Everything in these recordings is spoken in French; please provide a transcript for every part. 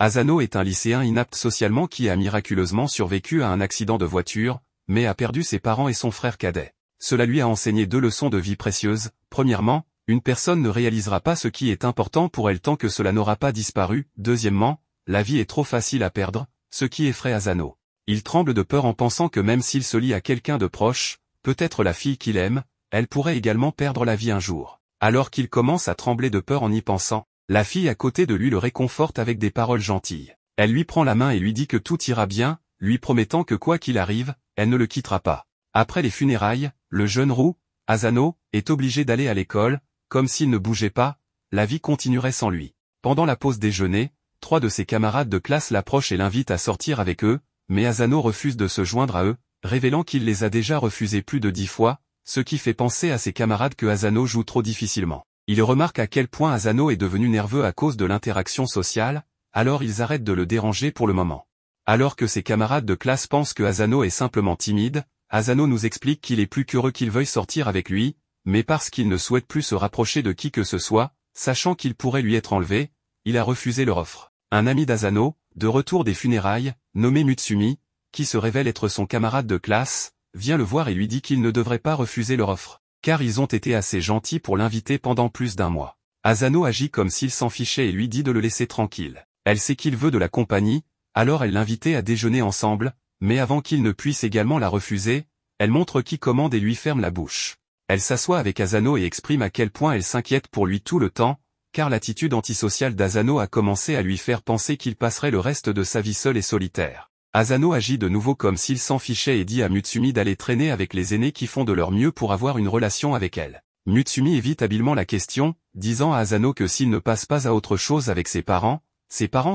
Asano est un lycéen inapte socialement qui a miraculeusement survécu à un accident de voiture, mais a perdu ses parents et son frère cadet. Cela lui a enseigné 2 leçons de vie précieuses. Premièrement, une personne ne réalisera pas ce qui est important pour elle tant que cela n'aura pas disparu. Deuxièmement, la vie est trop facile à perdre, ce qui effraie Asano. Il tremble de peur en pensant que même s'il se lie à quelqu'un de proche, peut-être la fille qu'il aime, elle pourrait également perdre la vie un jour. Alors qu'il commence à trembler de peur en y pensant, la fille à côté de lui le réconforte avec des paroles gentilles. Elle lui prend la main et lui dit que tout ira bien, lui promettant que quoi qu'il arrive, elle ne le quittera pas. Après les funérailles, le jeune roux, Asano, est obligé d'aller à l'école, comme s'il ne bougeait pas, la vie continuerait sans lui. Pendant la pause déjeuner, 3 de ses camarades de classe l'approchent et l'invitent à sortir avec eux, mais Asano refuse de se joindre à eux, révélant qu'il les a déjà refusés plus de 10 fois, ce qui fait penser à ses camarades que Asano joue trop difficilement. Il remarque à quel point Asano est devenu nerveux à cause de l'interaction sociale, alors ils arrêtent de le déranger pour le moment. Alors que ses camarades de classe pensent que Asano est simplement timide, Asano nous explique qu'il est plus qu'heureux qu'il veuille sortir avec lui, mais parce qu'il ne souhaite plus se rapprocher de qui que ce soit, sachant qu'il pourrait lui être enlevé, il a refusé leur offre. Un ami d'Asano, de retour des funérailles, nommé Mutsumi, qui se révèle être son camarade de classe, vient le voir et lui dit qu'il ne devrait pas refuser leur offre, car ils ont été assez gentils pour l'inviter pendant plus d'1 mois. Asano agit comme s'il s'en fichait et lui dit de le laisser tranquille. Elle sait qu'il veut de la compagnie, alors elle l'invitait à déjeuner ensemble, mais avant qu'il ne puisse également la refuser, elle montre qui commande et lui ferme la bouche. Elle s'assoit avec Asano et exprime à quel point elle s'inquiète pour lui tout le temps, car l'attitude antisociale d'Asano a commencé à lui faire penser qu'il passerait le reste de sa vie seul et solitaire. Asano agit de nouveau comme s'il s'en fichait et dit à Mutsumi d'aller traîner avec les aînés qui font de leur mieux pour avoir une relation avec elle. Mutsumi évite habilement la question, disant à Asano que s'il ne passe pas à autre chose avec ses parents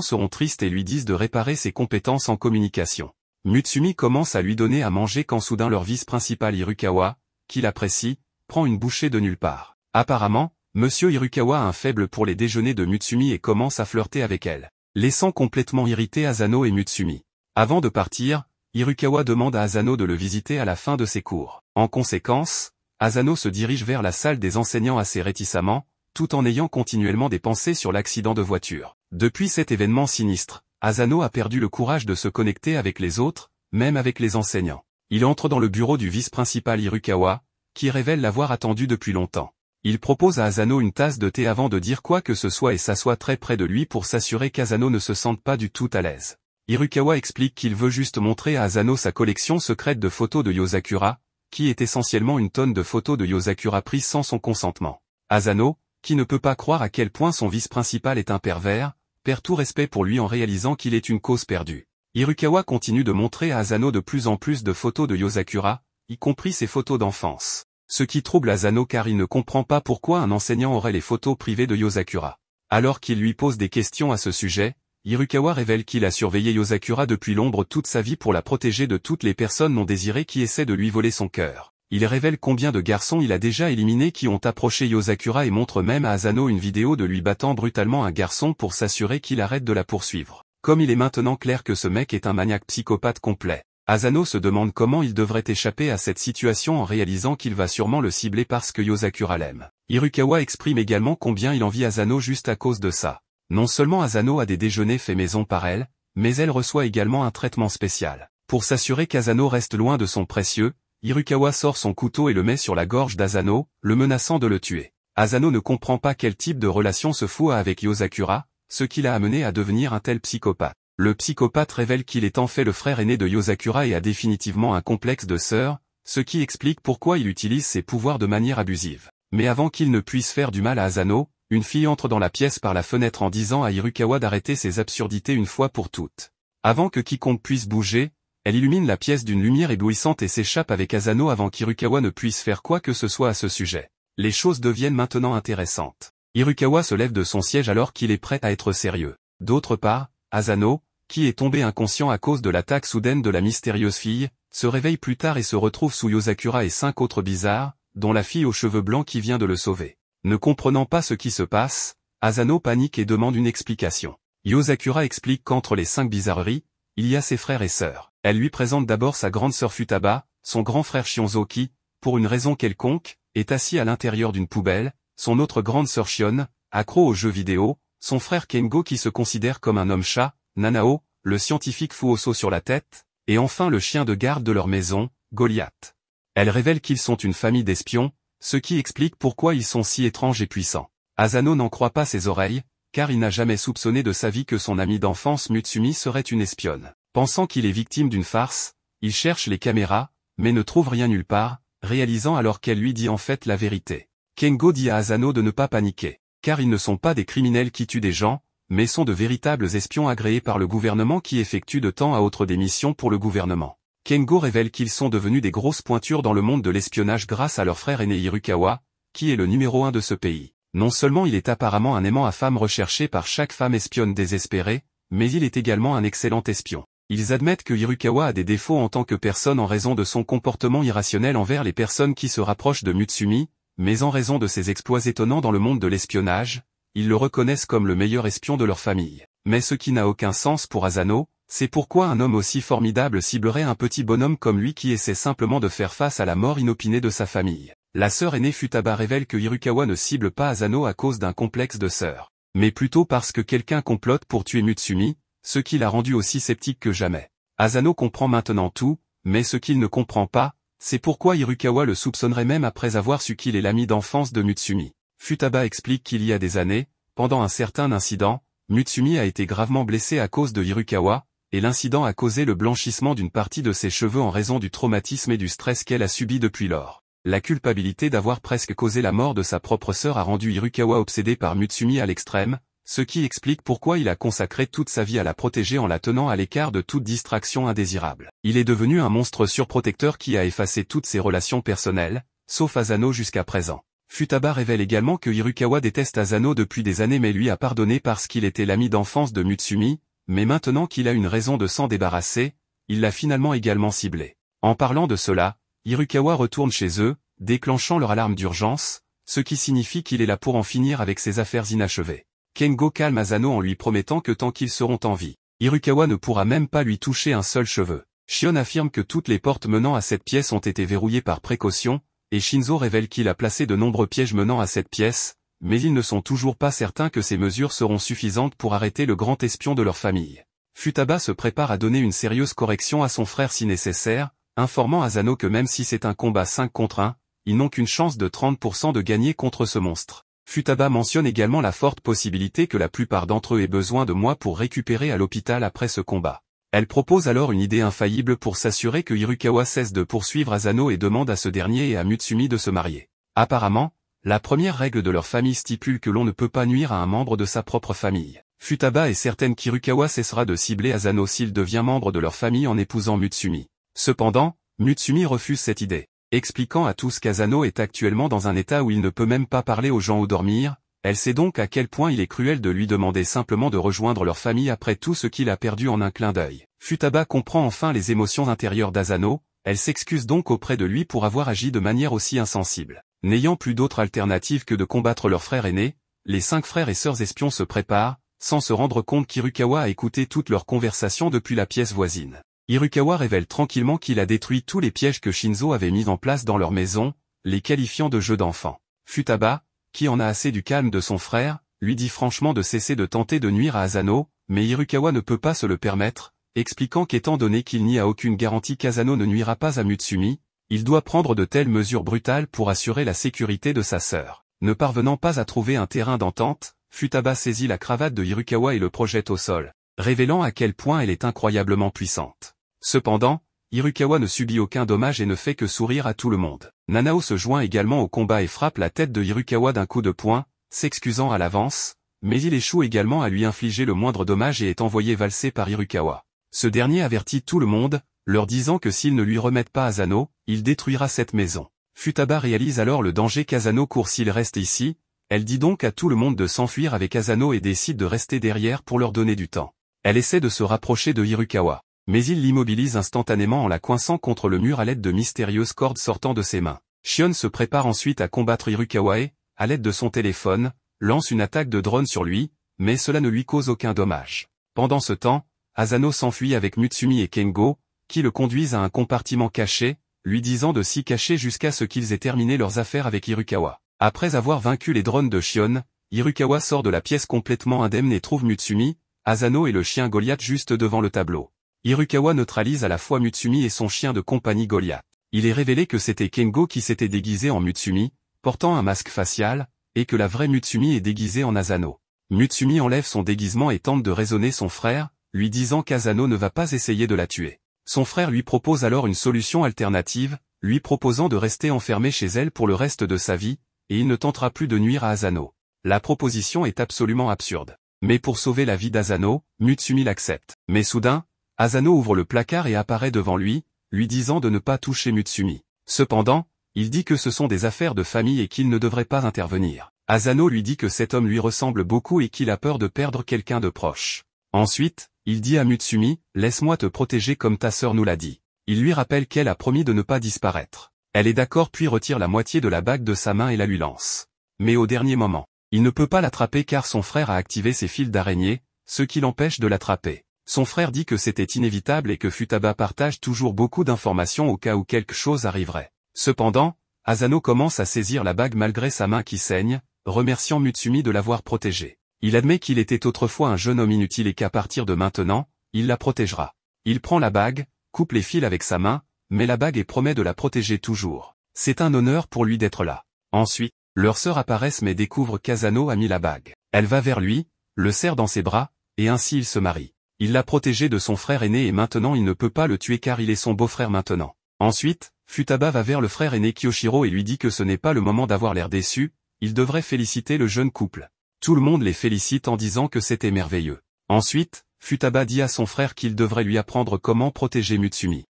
seront tristes et lui disent de réparer ses compétences en communication. Mutsumi commence à lui donner à manger quand soudain leur vice-principal Hirukawa, qu'il apprécie, prend une bouchée de nulle part. Apparemment, Monsieur Hirukawa a un faible pour les déjeuners de Mutsumi et commence à flirter avec elle, laissant complètement irrités Asano et Mutsumi. Avant de partir, Hirukawa demande à Asano de le visiter à la fin de ses cours. En conséquence, Asano se dirige vers la salle des enseignants assez réticemment, tout en ayant continuellement des pensées sur l'accident de voiture. Depuis cet événement sinistre, Asano a perdu le courage de se connecter avec les autres, même avec les enseignants. Il entre dans le bureau du vice-principal Hirukawa, qui révèle l'avoir attendu depuis longtemps. Il propose à Asano une tasse de thé avant de dire quoi que ce soit et s'assoit très près de lui pour s'assurer qu'Asano ne se sente pas du tout à l'aise. Hirukawa explique qu'il veut juste montrer à Asano sa collection secrète de photos de Yozakura, qui est essentiellement une tonne de photos de Yozakura prises sans son consentement. Asano, qui ne peut pas croire à quel point son vice-principal est un pervers, perd tout respect pour lui en réalisant qu'il est une cause perdue. Hirukawa continue de montrer à Asano de plus en plus de photos de Yozakura, y compris ses photos d'enfance. Ce qui trouble Asano car il ne comprend pas pourquoi un enseignant aurait les photos privées de Yozakura. Alors qu'il lui pose des questions à ce sujet, Hirukawa révèle qu'il a surveillé Yozakura depuis l'ombre toute sa vie pour la protéger de toutes les personnes non désirées qui essaient de lui voler son cœur. Il révèle combien de garçons il a déjà éliminés qui ont approché Yozakura et montre même à Asano une vidéo de lui battant brutalement un garçon pour s'assurer qu'il arrête de la poursuivre. Comme il est maintenant clair que ce mec est un maniaque psychopathe complet, Asano se demande comment il devrait échapper à cette situation en réalisant qu'il va sûrement le cibler parce que Yozakura l'aime. Hirukawa exprime également combien il envie Asano juste à cause de ça. Non seulement Asano a des déjeuners faits maison par elle, mais elle reçoit également un traitement spécial. Pour s'assurer qu'Asano reste loin de son précieux, Hirukawa sort son couteau et le met sur la gorge d'Asano, le menaçant de le tuer. Asano ne comprend pas quel type de relation se fout avec Yozakura, ce qui l'a amené à devenir un tel psychopathe. Le psychopathe révèle qu'il est en fait le frère aîné de Yozakura et a définitivement un complexe de sœur, ce qui explique pourquoi il utilise ses pouvoirs de manière abusive. Mais avant qu'il ne puisse faire du mal à Asano, une fille entre dans la pièce par la fenêtre en disant à Hirukawa d'arrêter ses absurdités une fois pour toutes. Avant que quiconque puisse bouger, elle illumine la pièce d'une lumière éblouissante et s'échappe avec Asano avant qu'Hirukawa ne puisse faire quoi que ce soit à ce sujet. Les choses deviennent maintenant intéressantes. Hirukawa se lève de son siège alors qu'il est prêt à être sérieux. D'autre part, Asano, qui est tombé inconscient à cause de l'attaque soudaine de la mystérieuse fille, se réveille plus tard et se retrouve sous Yozakura et 5 autres bizarres, dont la fille aux cheveux blancs qui vient de le sauver. Ne comprenant pas ce qui se passe, Asano panique et demande une explication. Yozakura explique qu'entre les 5 bizarreries, il y a ses frères et sœurs. Elle lui présente d'abord sa grande sœur Futaba, son grand frère Shionzo qui, pour une raison quelconque, est assis à l'intérieur d'une poubelle, son autre grande sœur Shion, accro aux jeux vidéo, son frère Kengo qui se considère comme un homme-chat, Nanao, le scientifique Fuoso sur la tête, et enfin le chien de garde de leur maison, Goliath. Elle révèle qu'ils sont une famille d'espions, ce qui explique pourquoi ils sont si étranges et puissants. Asano n'en croit pas ses oreilles, car il n'a jamais soupçonné de sa vie que son amie d'enfance Mutsumi serait une espionne. Pensant qu'il est victime d'une farce, il cherche les caméras, mais ne trouve rien nulle part, réalisant alors qu'elle lui dit en fait la vérité. Kengo dit à Asano de ne pas paniquer, car ils ne sont pas des criminels qui tuent des gens, mais sont de véritables espions agréés par le gouvernement qui effectuent de temps à autre des missions pour le gouvernement. Kengo révèle qu'ils sont devenus des grosses pointures dans le monde de l'espionnage grâce à leur frère aîné Hirukawa, qui est le numéro 1 de ce pays. Non seulement il est apparemment un aimant à femme recherché par chaque femme espionne désespérée, mais il est également un excellent espion. Ils admettent que Hirukawa a des défauts en tant que personne en raison de son comportement irrationnel envers les personnes qui se rapprochent de Mutsumi, mais en raison de ses exploits étonnants dans le monde de l'espionnage, ils le reconnaissent comme le meilleur espion de leur famille. Mais ce qui n'a aucun sens pour Asano, c'est pourquoi un homme aussi formidable ciblerait un petit bonhomme comme lui qui essaie simplement de faire face à la mort inopinée de sa famille. La sœur aînée Futaba révèle que Hirukawa ne cible pas Asano à cause d'un complexe de sœur, mais plutôt parce que quelqu'un complote pour tuer Mutsumi, ce qui l'a rendu aussi sceptique que jamais. Asano comprend maintenant tout, mais ce qu'il ne comprend pas, c'est pourquoi Hirukawa le soupçonnerait même après avoir su qu'il est l'ami d'enfance de Mutsumi. Futaba explique qu'il y a des années, pendant un certain incident, Mutsumi a été gravement blessé à cause de Hirukawa, et l'incident a causé le blanchissement d'une partie de ses cheveux en raison du traumatisme et du stress qu'elle a subi depuis lors. La culpabilité d'avoir presque causé la mort de sa propre sœur a rendu Hirukawa obsédé par Mutsumi à l'extrême, ce qui explique pourquoi il a consacré toute sa vie à la protéger en la tenant à l'écart de toute distraction indésirable. Il est devenu un monstre surprotecteur qui a effacé toutes ses relations personnelles, sauf Asano jusqu'à présent. Futaba révèle également que Hirukawa déteste Asano depuis des années mais lui a pardonné parce qu'il était l'ami d'enfance de Mutsumi, mais maintenant qu'il a une raison de s'en débarrasser, il l'a finalement également ciblé. En parlant de cela, Hirukawa retourne chez eux, déclenchant leur alarme d'urgence, ce qui signifie qu'il est là pour en finir avec ses affaires inachevées. Kengo calme Asano en lui promettant que tant qu'ils seront en vie, Hirukawa ne pourra même pas lui toucher un seul cheveu. Shion affirme que toutes les portes menant à cette pièce ont été verrouillées par précaution, et Shinzo révèle qu'il a placé de nombreux pièges menant à cette pièce, mais ils ne sont toujours pas certains que ces mesures seront suffisantes pour arrêter le grand espion de leur famille. Futaba se prépare à donner une sérieuse correction à son frère si nécessaire, informant Asano que même si c'est un combat 5 contre 1, ils n'ont qu'une chance de 30% de gagner contre ce monstre. Futaba mentionne également la forte possibilité que la plupart d'entre eux aient besoin de moi pour récupérer à l'hôpital après ce combat. Elle propose alors une idée infaillible pour s'assurer que Hirukawa cesse de poursuivre Asano et demande à ce dernier et à Mutsumi de se marier. Apparemment, la première règle de leur famille stipule que l'on ne peut pas nuire à un membre de sa propre famille. Futaba est certaine qu'Hirukawa cessera de cibler Asano s'il devient membre de leur famille en épousant Mutsumi. Cependant, Mutsumi refuse cette idée. Expliquant à tous qu'Asano est actuellement dans un état où il ne peut même pas parler aux gens ou dormir, elle sait donc à quel point il est cruel de lui demander simplement de rejoindre leur famille après tout ce qu'il a perdu en un clin d'œil. Futaba comprend enfin les émotions intérieures d'Asano, elle s'excuse donc auprès de lui pour avoir agi de manière aussi insensible. N'ayant plus d'autre alternative que de combattre leur frère aîné, les 5 frères et sœurs espions se préparent, sans se rendre compte qu'Hirukawa a écouté toutes leurs conversations depuis la pièce voisine. Hirukawa révèle tranquillement qu'il a détruit tous les pièges que Shinzo avait mis en place dans leur maison, les qualifiant de jeux d'enfants. Futaba, qui en a assez du calme de son frère, lui dit franchement de cesser de tenter de nuire à Asano, mais Hirukawa ne peut pas se le permettre, expliquant qu'étant donné qu'il n'y a aucune garantie qu'Asano ne nuira pas à Mutsumi, il doit prendre de telles mesures brutales pour assurer la sécurité de sa sœur. Ne parvenant pas à trouver un terrain d'entente, Futaba saisit la cravate de Hirukawa et le projette au sol, révélant à quel point elle est incroyablement puissante. Cependant, Hirukawa ne subit aucun dommage et ne fait que sourire à tout le monde. Nanao se joint également au combat et frappe la tête de Hirukawa d'un coup de poing, s'excusant à l'avance, mais il échoue également à lui infliger le moindre dommage et est envoyé valser par Hirukawa. Ce dernier avertit tout le monde, leur disant que s'ils ne lui remettent pas Asano, il détruira cette maison. Futaba réalise alors le danger qu'Asano court s'il reste ici, elle dit donc à tout le monde de s'enfuir avec Asano et décide de rester derrière pour leur donner du temps. Elle essaie de se rapprocher de Hirukawa, mais il l'immobilise instantanément en la coinçant contre le mur à l'aide de mystérieuses cordes sortant de ses mains. Shion se prépare ensuite à combattre Hirukawa et, à l'aide de son téléphone, lance une attaque de drone sur lui, mais cela ne lui cause aucun dommage. Pendant ce temps, Asano s'enfuit avec Mutsumi et Kengo, qui le conduisent à un compartiment caché, lui disant de s'y cacher jusqu'à ce qu'ils aient terminé leurs affaires avec Hirukawa. Après avoir vaincu les drones de Shion, Hirukawa sort de la pièce complètement indemne et trouve Mutsumi, Asano et le chien Goliath juste devant le tableau. Hirukawa neutralise à la fois Mutsumi et son chien de compagnie Goliath. Il est révélé que c'était Kengo qui s'était déguisé en Mutsumi, portant un masque facial, et que la vraie Mutsumi est déguisée en Asano. Mutsumi enlève son déguisement et tente de raisonner son frère, lui disant qu'Asano ne va pas essayer de la tuer. Son frère lui propose alors une solution alternative, lui proposant de rester enfermé chez elle pour le reste de sa vie, et il ne tentera plus de nuire à Asano. La proposition est absolument absurde. Mais pour sauver la vie d'Asano, Mutsumi l'accepte. Mais soudain, Asano ouvre le placard et apparaît devant lui disant de ne pas toucher Mutsumi. Cependant, il dit que ce sont des affaires de famille et qu'il ne devrait pas intervenir. Asano lui dit que cet homme lui ressemble beaucoup et qu'il a peur de perdre quelqu'un de proche. Ensuite, il dit à Mutsumi, « Laisse-moi te protéger comme ta sœur nous l'a dit. » Il lui rappelle qu'elle a promis de ne pas disparaître. Elle est d'accord puis retire la moitié de la bague de sa main et la lui lance. Mais au dernier moment, il ne peut pas l'attraper car son frère a activé ses fils d'araignée, ce qui l'empêche de l'attraper. Son frère dit que c'était inévitable et que Futaba partage toujours beaucoup d'informations au cas où quelque chose arriverait. Cependant, Asano commence à saisir la bague malgré sa main qui saigne, remerciant Mutsumi de l'avoir protégé. Il admet qu'il était autrefois un jeune homme inutile et qu'à partir de maintenant, il la protégera. Il prend la bague, coupe les fils avec sa main, met la bague et promet de la protéger toujours. C'est un honneur pour lui d'être là. Ensuite, leurs sœurs apparaissent mais découvrent qu'Asano a mis la bague. Elle va vers lui, le serre dans ses bras, et ainsi ils se marient. Il l'a protégé de son frère aîné et maintenant il ne peut pas le tuer car il est son beau-frère maintenant. Ensuite, Futaba va vers le frère aîné Kyoshiro et lui dit que ce n'est pas le moment d'avoir l'air déçu, il devrait féliciter le jeune couple. Tout le monde les félicite en disant que c'était merveilleux. Ensuite, Futaba dit à son frère qu'il devrait lui apprendre comment protéger Mutsumi.